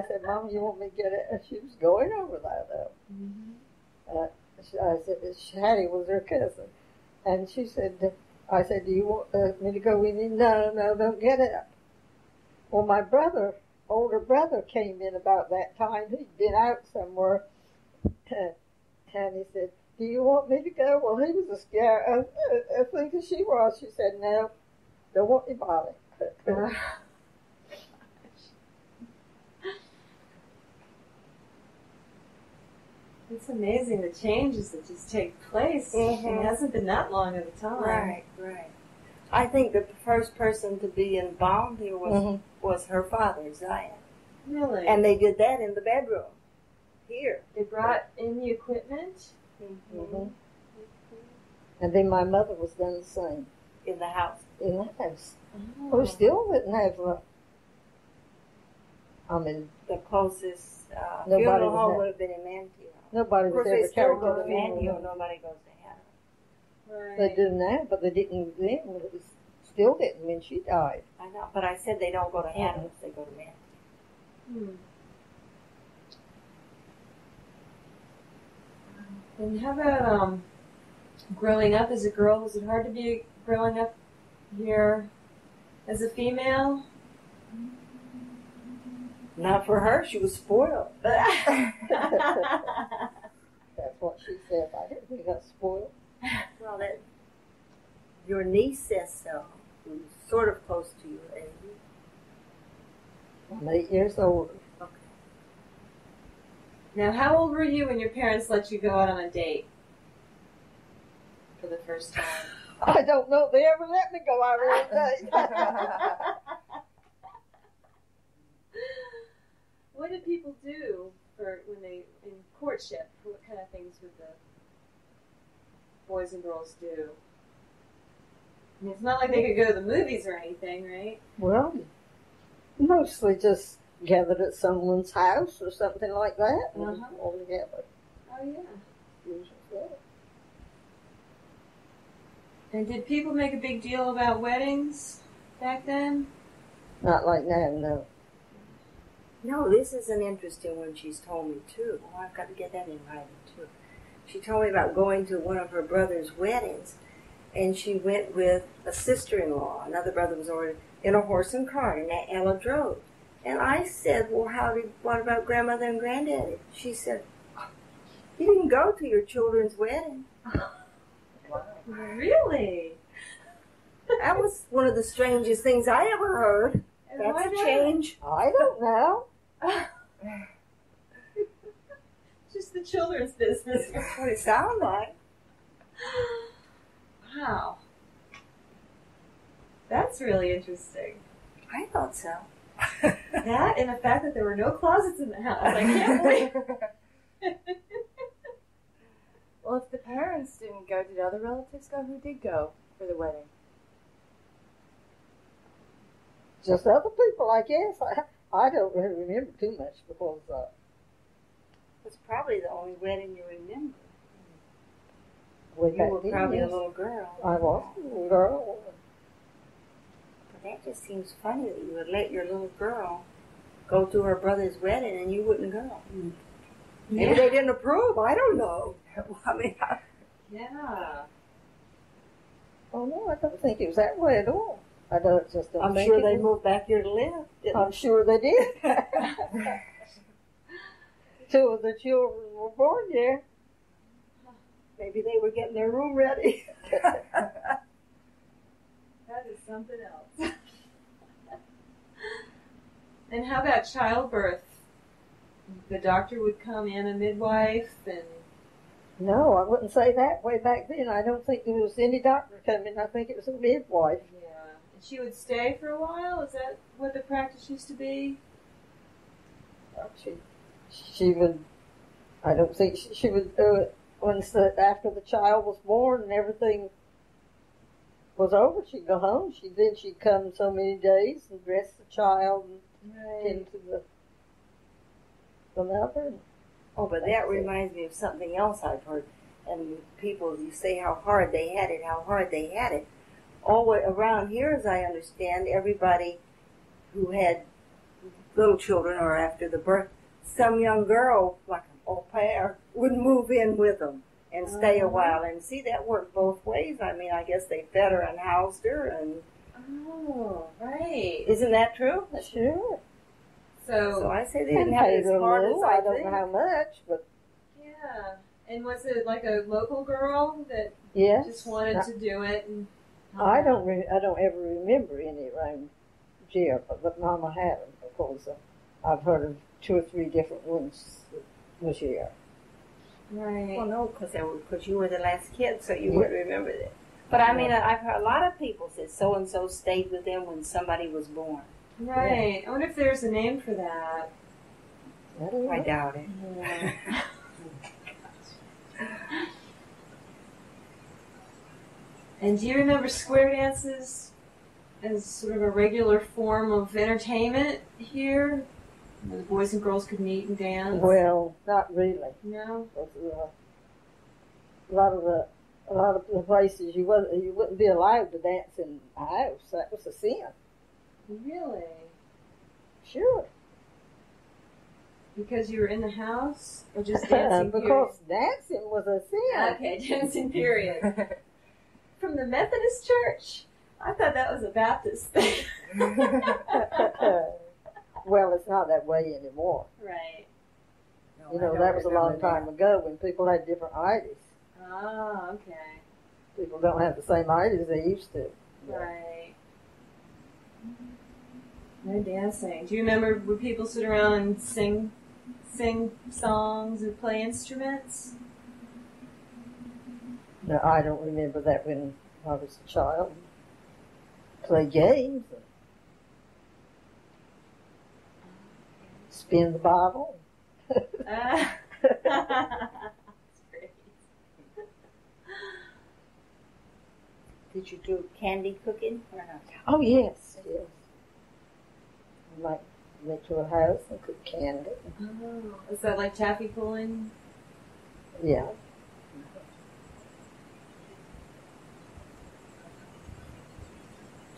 Speaker 2: said, Mom, you want me to get it? And she was going over that, though.
Speaker 1: Mm-hmm.
Speaker 2: I said, Hattie was her cousin. And she said, I said, do you want me to go with you? No, don't get up. Well, my older brother came in about that time. He'd been out somewhere. And he said, do you want me to go? Well, he was a scare. I think she was. She said, no, don't want anybody.
Speaker 1: It's amazing the changes that just take place.
Speaker 3: Mm-hmm.
Speaker 1: It hasn't been that long of a time.
Speaker 3: Right. I think the first person to be embalmed here was her father, Zion.
Speaker 1: Really?
Speaker 3: And they did that in the bedroom. Here.
Speaker 1: They brought in the equipment?
Speaker 2: Mm-hmm. And then my mother was done the same.
Speaker 3: In the house.
Speaker 2: In the house.
Speaker 1: Oh.
Speaker 2: We still didn't have
Speaker 3: The closest
Speaker 2: Nobody
Speaker 3: funeral
Speaker 2: was
Speaker 3: home
Speaker 2: there.
Speaker 3: would have been in Manteo.
Speaker 2: nobody
Speaker 3: Of
Speaker 2: was
Speaker 3: course,
Speaker 2: ever
Speaker 3: they still
Speaker 2: carried
Speaker 3: go
Speaker 2: to
Speaker 3: to
Speaker 2: the
Speaker 3: Manteo.
Speaker 2: funeral.
Speaker 3: Nobody goes to Hatteras.
Speaker 1: Right.
Speaker 2: They do now, but they didn't then. It was still didn't when she died.
Speaker 3: I know, but I said they don't go to Hatteras. They go to Manteo.
Speaker 1: And how about growing up as a girl? Was it hard to be growing up here as a female?
Speaker 3: Not for her. She was spoiled.
Speaker 2: That's what she said. I didn't think I got spoiled.
Speaker 3: Well, that your niece says so. Who's sort of close to you, age.
Speaker 2: I'm 8 years older.
Speaker 3: Okay.
Speaker 1: Now, how old were you when your parents let you go out on a date? for the first time?
Speaker 2: I don't know if they ever let me go out on a date.
Speaker 1: What did people do for when they in courtship? What kind of things would the boys and girls do? I mean, it's not like they could go to the movies or anything, right?
Speaker 2: Well, mostly just gathered at someone's house or something like that. All together.
Speaker 1: Oh, yeah.
Speaker 2: Usually that.
Speaker 1: And did people make a big deal about weddings back then?
Speaker 2: Not like now, no.
Speaker 3: No, this is an interesting one she's told me, too. Oh, I've got to get that in writing, too. She told me about going to one of her brother's weddings, and she went with a sister-in-law. Another brother was already in a horse and cart, and Aunt Ella drove. And I said, well, what about grandmother and granddaddy? She said, you didn't go to your children's wedding.
Speaker 1: Wow. Really?
Speaker 3: That was one of the strangest things I ever heard.
Speaker 1: And
Speaker 3: That's
Speaker 1: why
Speaker 3: a
Speaker 1: not?
Speaker 3: change.
Speaker 2: I don't know.
Speaker 1: Just the children's business.
Speaker 3: That's what it sounded like.
Speaker 1: Wow. That's really interesting.
Speaker 3: I thought so.
Speaker 1: That and the fact that there were no closets in the house. I can't believe.
Speaker 5: Well, if the parents didn't go, did other relatives go? Who did go for the wedding?
Speaker 2: Just other people, I guess. I don't really remember too much because
Speaker 3: It's probably the only wedding you remember.
Speaker 2: way
Speaker 3: You
Speaker 2: back
Speaker 3: were
Speaker 2: then,
Speaker 3: probably a
Speaker 2: yes,
Speaker 3: little girl.
Speaker 2: I was a little girl.
Speaker 3: But that just seems funny that you would let your little girl go to her brother's wedding and you wouldn't go. Maybe they didn't approve. I don't know. I mean,
Speaker 1: Yeah.
Speaker 2: Oh no, I don't think it was that way at all. I don't just don't
Speaker 3: I'm
Speaker 2: think
Speaker 3: sure
Speaker 2: it
Speaker 3: they
Speaker 2: was.
Speaker 3: moved back here to live. Didn't
Speaker 2: I'm sure they did. 2 of the children were born there.
Speaker 3: Maybe they were getting their room ready.
Speaker 1: That is something else. And how about childbirth? The doctor would come in, a midwife, and...
Speaker 2: No, I wouldn't say that way back then. I don't think there was any doctor coming. I think it was a midwife.
Speaker 1: Yeah. And she would stay for a while? Is that what the practice used to be?
Speaker 2: She would, I don't think she would do it after the child was born and everything was over. She'd go home. She'd come so many days and dress the child and tend to the mother.
Speaker 3: Oh, but that reminds me of something else I've heard. And people, you say how hard they had it, how hard they had it. All around here, as I understand, everybody who had little children or after the birth, some young girl, like an au pair, would move in with them and stay a while. And see, that worked both ways. I mean, I guess they fed her and housed her. And
Speaker 1: Oh, right.
Speaker 3: isn't that true?
Speaker 2: Sure.
Speaker 3: So I say they
Speaker 2: And
Speaker 3: didn't have
Speaker 2: paid
Speaker 3: it as
Speaker 2: her
Speaker 3: hard as
Speaker 2: little.
Speaker 3: I
Speaker 2: I don't
Speaker 3: think.
Speaker 2: know how much, but
Speaker 1: Yeah. And was it like a local girl that
Speaker 2: yes.
Speaker 1: just wanted to do it? And
Speaker 2: I don't ever remember any around here, but Mama had them because I've heard of 2 or 3 different ones that was here.
Speaker 1: Right.
Speaker 3: Well, no, because you were the last kid, so you wouldn't remember that. But I mean, I've heard a lot of people say so and so stayed with them when somebody was born.
Speaker 1: Right. I wonder if there's a name for that.
Speaker 3: I doubt it.
Speaker 1: Yeah. And do you remember square dances as sort of a regular form of entertainment here? Where the boys and girls could meet and dance?
Speaker 2: Well, not really.
Speaker 1: No?
Speaker 2: Because, a lot of the places you wouldn't be allowed to dance in a house. That was a sin.
Speaker 1: Really?
Speaker 2: Sure.
Speaker 1: Because you were in the house? Or just dancing
Speaker 2: Because dancing was a sin.
Speaker 1: Okay, dancing period. From the Methodist Church? I thought that was a Baptist thing.
Speaker 2: Well, it's not that way anymore.
Speaker 1: Right.
Speaker 3: No,
Speaker 2: You
Speaker 3: I
Speaker 2: know,
Speaker 3: don't
Speaker 2: that was a long
Speaker 3: remember
Speaker 2: time ago when people had different ideas.
Speaker 1: Oh, okay.
Speaker 2: People don't have the same ideas they used to.
Speaker 1: Right. No dancing. Do you remember would people sit around and sing songs or play instruments?
Speaker 2: Now, I don't remember that when I was a child. Play games. Spin the bottle.
Speaker 1: That's great.
Speaker 3: Did you do candy cooking or not?
Speaker 2: Oh, yes, yes. I might went to a house and cook candy.
Speaker 1: Oh, is that like taffy pulling?
Speaker 2: Yeah.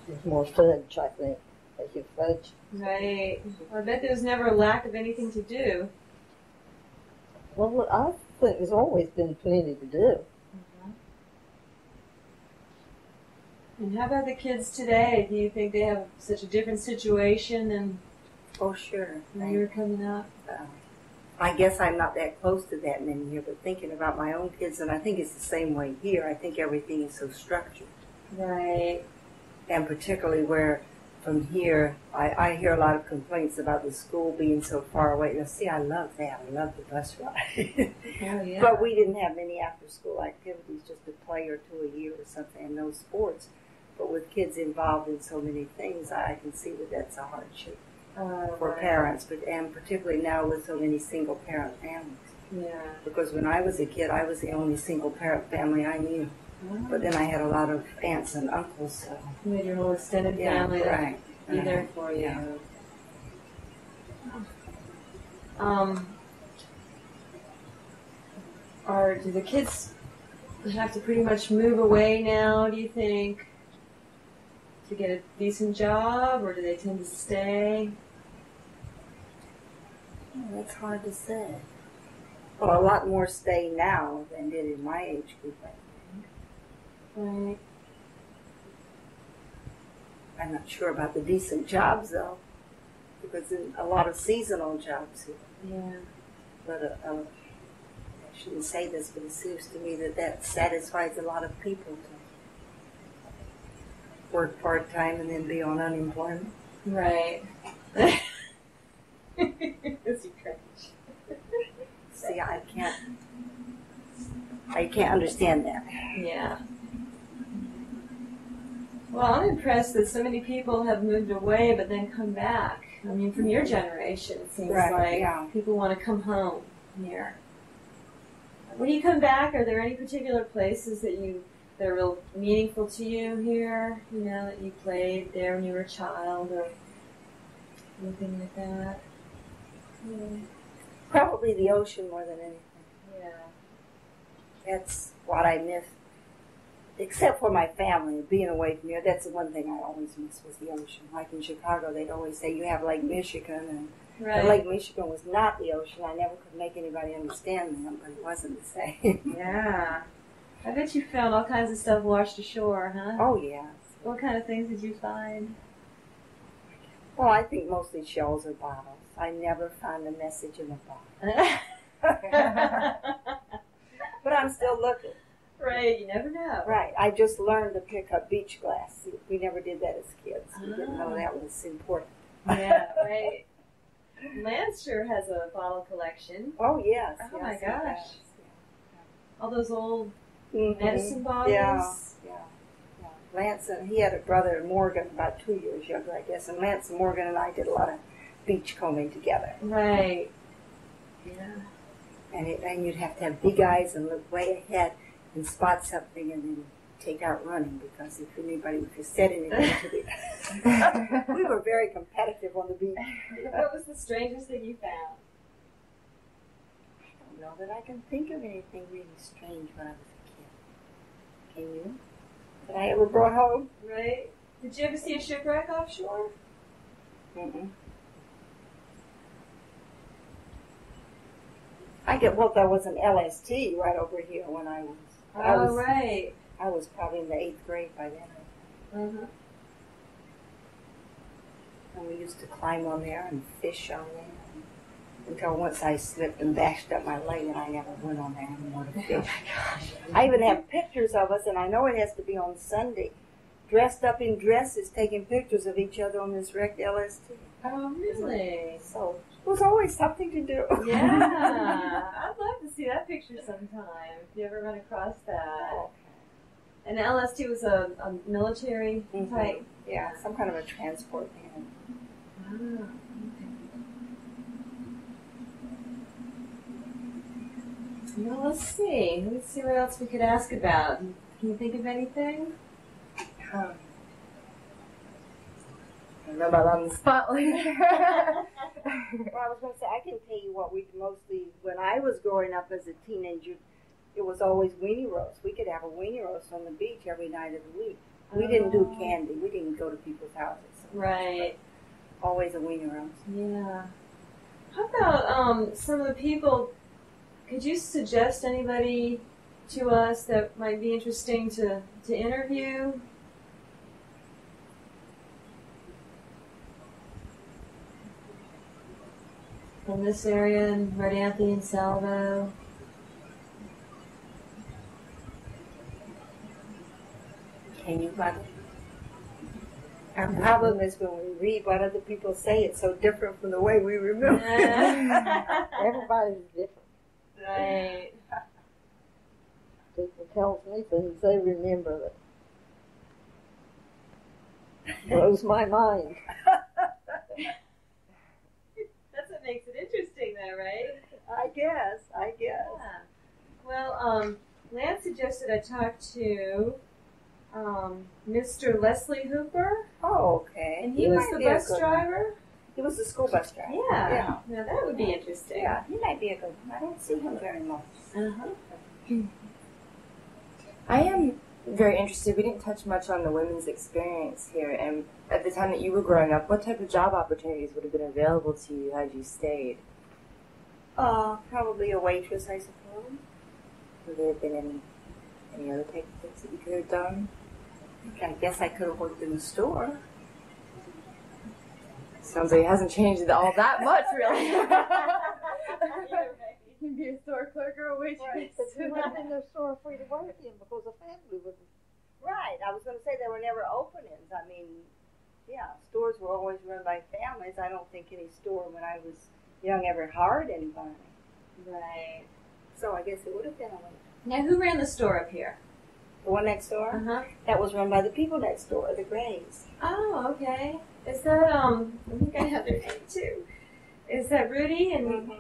Speaker 2: It's more fudge, I think. Making fudge.
Speaker 1: Right. Well, I bet there was never a lack of anything to do.
Speaker 2: Well, I think there's always been plenty to do.
Speaker 1: And how about the kids today? Do you think they have such a different situation than
Speaker 3: Oh, sure.
Speaker 1: when you were coming up?
Speaker 3: I guess I'm not that close to that many here, but thinking about my own kids, and I think it's the same way here. I think everything is so structured.
Speaker 1: Right.
Speaker 3: And particularly where from here, I hear a lot of complaints about the school being so far away. Now, see, I love that. I love the bus ride.
Speaker 1: Oh, yeah.
Speaker 3: But we didn't have many after-school activities, just a play or two a year or something, and no sports. But with kids involved in so many things, I can see that that's a hardship for parents, and particularly now with so many single-parent families.
Speaker 1: Yeah.
Speaker 3: Because when I was a kid, I was the only single-parent family I knew. But then I had a lot of aunts and uncles. So.
Speaker 1: You had your whole extended family
Speaker 3: right.
Speaker 1: to be there for you.
Speaker 3: Yeah.
Speaker 1: Do the kids have to pretty much move away now, do you think, to get a decent job, or do they tend to stay?
Speaker 3: Oh, that's hard to say. Well, a lot more stay now than did in my age group, I think.
Speaker 1: Right.
Speaker 3: I'm not sure about the decent jobs, though, because there's a lot of seasonal jobs here.
Speaker 1: Yeah.
Speaker 3: But I shouldn't say this, but it seems to me that satisfies a lot of people to work part-time and then be on unemployment.
Speaker 1: Right. That's cringe.
Speaker 3: See, I can't understand that.
Speaker 1: Yeah. Well, I'm impressed that so many people have moved away but then come back. I mean, from your generation, it seems like people want to come home here. When you come back, are there any particular places that are real meaningful to you here? You know, that you played there when you were a child, or anything like that? Yeah.
Speaker 3: Probably the ocean more than anything.
Speaker 1: Yeah.
Speaker 3: That's what I miss. Except for my family, being away from here, that's the one thing I always miss was the ocean. Like in Chicago, they'd always say, you have Lake Michigan, and Lake Michigan was not the ocean. I never could make anybody understand that, but it wasn't the same.
Speaker 1: Yeah. I bet you found all kinds of stuff washed ashore, huh?
Speaker 3: Oh, yeah.
Speaker 1: What kind of things did you find?
Speaker 3: Well, I think mostly shells or bottles. I never found a message in a bottle. But I'm still looking.
Speaker 1: Right, you never know.
Speaker 3: Right, I just learned to pick up beach glass. We never did that as kids. We didn't know that was important.
Speaker 1: Yeah, right. Lance sure has a bottle collection.
Speaker 3: Oh, yes.
Speaker 1: Oh,
Speaker 3: yes,
Speaker 1: my gosh.
Speaker 3: Yeah.
Speaker 1: All those old medicine bottles.
Speaker 3: Yeah. Lance, he had a brother, Morgan, about 2 years younger, I guess. And Lance and Morgan and I did a lot of beach combing together.
Speaker 1: Right. Yeah.
Speaker 3: And you'd have to have big eyes and look way ahead and spot something and then take out running, because if you said anything to the... We were very competitive on the beach.
Speaker 1: What was the strangest thing you found?
Speaker 3: I don't know that I can think of anything really strange when I was a kid. Can you? That I ever brought home?
Speaker 1: Right. Did you ever see a shipwreck offshore?
Speaker 3: Mm-mm. There was an LST right over here when I was...
Speaker 1: Right.
Speaker 3: I was probably in the 8th grade by then.
Speaker 1: Uh-huh.
Speaker 3: And we used to climb on there and fish on there. Until once I slipped and bashed up my leg and I never went on there anymore to fish.
Speaker 1: Oh my gosh.
Speaker 3: I even have pictures of us, and I know it has to be on Sunday, dressed up in dresses, taking pictures of each other on this wrecked LST.
Speaker 1: Oh, really?
Speaker 3: So it was always something to do.
Speaker 1: Yeah. I'd love to see that picture sometime, if you ever run across that.
Speaker 3: Okay.
Speaker 1: And the LST was a military type?
Speaker 4: Yeah, some kind of a transport van.
Speaker 1: Ah, okay. Well, let's see. Let's see what else we could ask about. Can you think of anything?
Speaker 5: I don't know about on the spot later.
Speaker 4: Well, I was going to say, I can tell you what we mostly, when I was growing up as a teenager, it was always weenie roast. We could have a weenie roast on the beach every night of the week. We didn't do candy. We didn't go to people's houses.
Speaker 1: Right.
Speaker 4: Always a weenie roast.
Speaker 1: Yeah. How about some of the people, could you suggest anybody to us that might be interesting to interview? From this area in Rodanthe and Salvo?
Speaker 4: Can you find it? Our problem is when we read what other people say, it's so different from the way we remember.
Speaker 2: Everybody's different.
Speaker 1: Right.
Speaker 2: People tell me things they remember that blows my mind.
Speaker 1: That's what makes it interesting, though, right?
Speaker 4: I guess.
Speaker 1: Yeah. Well, Lance suggested I talk to Mr. Leslie Hooper,
Speaker 4: Oh, okay.
Speaker 1: and he was
Speaker 4: might
Speaker 1: the
Speaker 4: be a
Speaker 1: bus
Speaker 4: good one.
Speaker 1: driver.
Speaker 4: He was the school bus driver.
Speaker 1: Yeah. Now that would be interesting.
Speaker 4: Yeah, he might be a good one. I don't see him very much.
Speaker 1: Uh-huh.
Speaker 5: I am very interested. We didn't touch much on the women's experience here, and at the time that you were growing up, what type of job opportunities would have been available to you had you stayed?
Speaker 4: Probably a waitress, I suppose.
Speaker 5: Would there have been any other type of things that you could have done?
Speaker 4: I guess I could have worked in the store.
Speaker 5: Sounds like it hasn't changed all that much, really. You'd be a store clerk or a waitress.
Speaker 2: Right, but you went in their store free to work in because the family was.
Speaker 4: Right. I was going to say there were never openings. I mean, yeah, stores were always run by families. I don't think any store when I was young ever hired anybody.
Speaker 1: Right.
Speaker 4: So I guess it would have been a waitress.
Speaker 1: Now, who ran the store up here?
Speaker 4: The one next door?
Speaker 1: Uh-huh.
Speaker 4: That was run by the people next door, the Grays.
Speaker 1: Oh, okay. Is that, I think I have their name, too. Is that Rudy and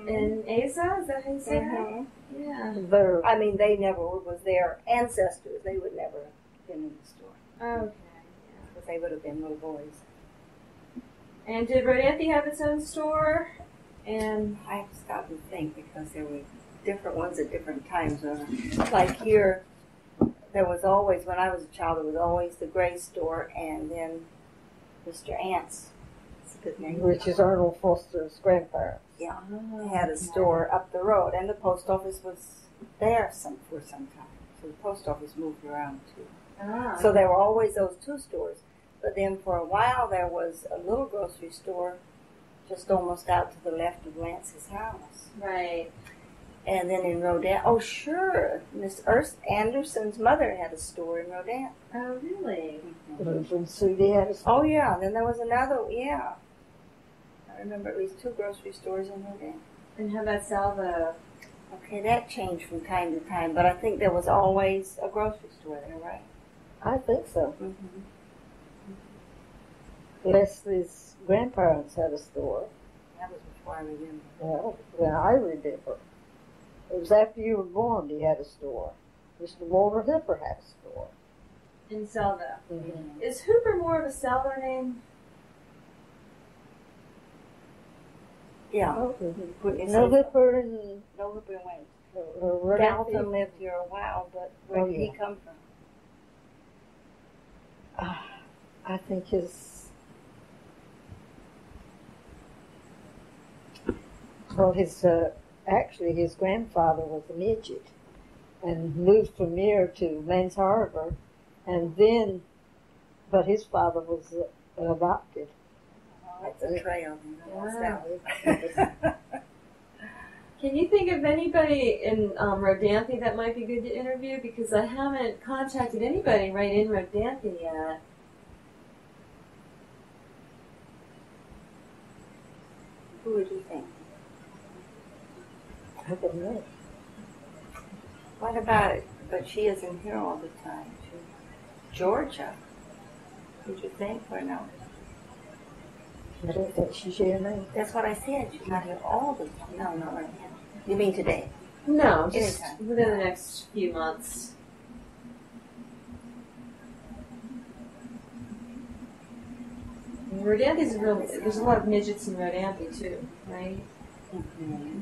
Speaker 1: Asa? Is that how you say that? Yeah.
Speaker 2: Their
Speaker 4: I mean, they never was their ancestors. They would never have been in the store.
Speaker 1: Okay.
Speaker 4: Because they would have been little boys.
Speaker 1: And did Rodanthe have its own store? And
Speaker 4: I stopped and think because there were different ones at different times. Like here, there was always, when I was a child, there was always the Gray store and then Mr. Ant's. That's a good name.
Speaker 2: which is Arnold Foster's grandparents.
Speaker 4: Yeah. They had a store up the road, and the post office was there for some time. So the post office moved around too. So there were always those two stores. But then for a while there was a little grocery store just almost out to the left of Lance's house.
Speaker 1: Right.
Speaker 4: And then in Rodanthe, oh sure, Miss Anderson's mother had a store in Rodanthe.
Speaker 1: Oh, really?
Speaker 2: From Sudie had a store.
Speaker 4: Oh yeah, and then there was another, yeah. I remember at least 2 grocery stores in Rodanthe.
Speaker 1: And how about Salvo?
Speaker 4: Okay, that changed from time to time, but I think there was always a grocery store there, right?
Speaker 2: I think so.
Speaker 4: Mm-hmm.
Speaker 2: Leslie's grandparents had a store.
Speaker 4: That was before I remember.
Speaker 2: Well, when I remember. It was after you were born he had a store. Mr. Walter Hooper had a store.
Speaker 1: In Salvo.
Speaker 2: Mm-hmm.
Speaker 1: Is Hooper more of a Salvo name?
Speaker 4: Yeah.
Speaker 2: Oh,
Speaker 4: Wouldn't you
Speaker 2: no
Speaker 4: say so?
Speaker 2: Hooper and
Speaker 4: No Hooper and Wayne.
Speaker 2: Rodanthe.
Speaker 4: Dalton lived here a while, but where did he come from?
Speaker 2: I think his actually his grandfather was a midget and moved from here to Lance Harbor, and then, but his father was adopted.
Speaker 4: That's a trail.
Speaker 1: Wow. Can you think of anybody in Rodanthe that might be good to interview? Because I haven't contacted anybody right in Rodanthe yet.
Speaker 4: Who would you think?
Speaker 2: I don't know.
Speaker 4: What about it? But she isn't here all the time. Georgia. Did you think or no?
Speaker 2: I don't think she's here now.
Speaker 4: That's what I said. She's not here all the time. No, not right now. You mean today?
Speaker 1: No, just
Speaker 4: Anytime.
Speaker 1: within the next few months. Rodanthi's there's a lot of midgets in Rodanthi too, right?
Speaker 4: Mm-hmm.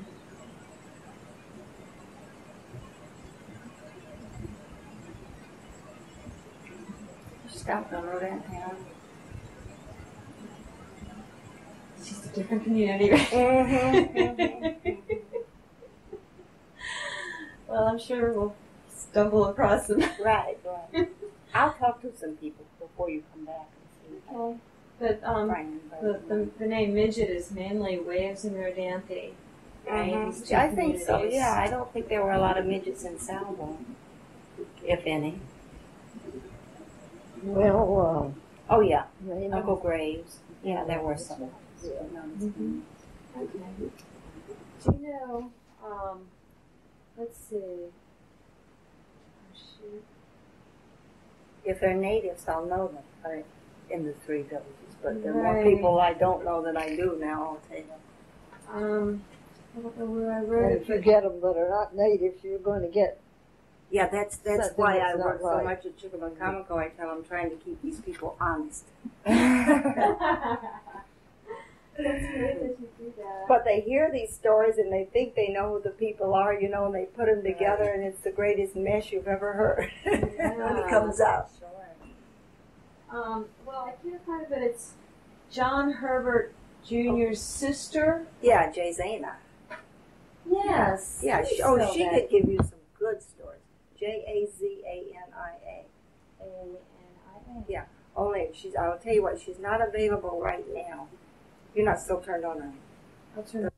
Speaker 4: Stop the road in town.
Speaker 1: It's just a different community, right?
Speaker 4: Mm-hmm.
Speaker 1: Well, I'm sure we'll stumble across them.
Speaker 4: Right, right. I'll talk to some people before you come back and see.
Speaker 1: Okay. But the name midget is mainly waves in Rodanthi. Right? These two
Speaker 4: I think so,
Speaker 1: communities.
Speaker 4: yeah. I don't think there were a lot of midgets in Salvo, if any.
Speaker 2: Well,
Speaker 4: Oh, yeah.
Speaker 2: you
Speaker 4: Uncle
Speaker 2: know,
Speaker 4: Graves. Yeah, there were some.
Speaker 1: Mm-hmm. Okay. Do you know, let's see. Oh, shoot.
Speaker 4: If they're natives, I'll know them right, in the three villages. But there are more
Speaker 1: Right.
Speaker 4: people I don't know than I do now, I'll tell you.
Speaker 1: I don't know where I
Speaker 2: and
Speaker 1: wrote
Speaker 2: if you
Speaker 1: it.
Speaker 2: get them that are not natives, you're going to get.
Speaker 4: Yeah, that's
Speaker 2: Something
Speaker 4: why
Speaker 2: that's
Speaker 4: I
Speaker 2: not
Speaker 4: work so
Speaker 2: right.
Speaker 4: much at Chicamacomico. I tell them I'm trying to keep these people honest.
Speaker 1: That's great that you do that.
Speaker 4: But they hear these stories and they think they know who the people are, you know, and they put them together and it's the greatest mess you've ever heard when it comes out.
Speaker 1: Well, I can't find it, but it's John Herbert Jr.'s sister.
Speaker 4: Yeah, Jazana.
Speaker 1: Yes.
Speaker 4: Yeah, she could give you some good stories. Jazania.
Speaker 1: A-N-I-A.
Speaker 4: Yeah, only I'll tell you what, she's not available right now. You're not still turned on her.
Speaker 1: I'll turn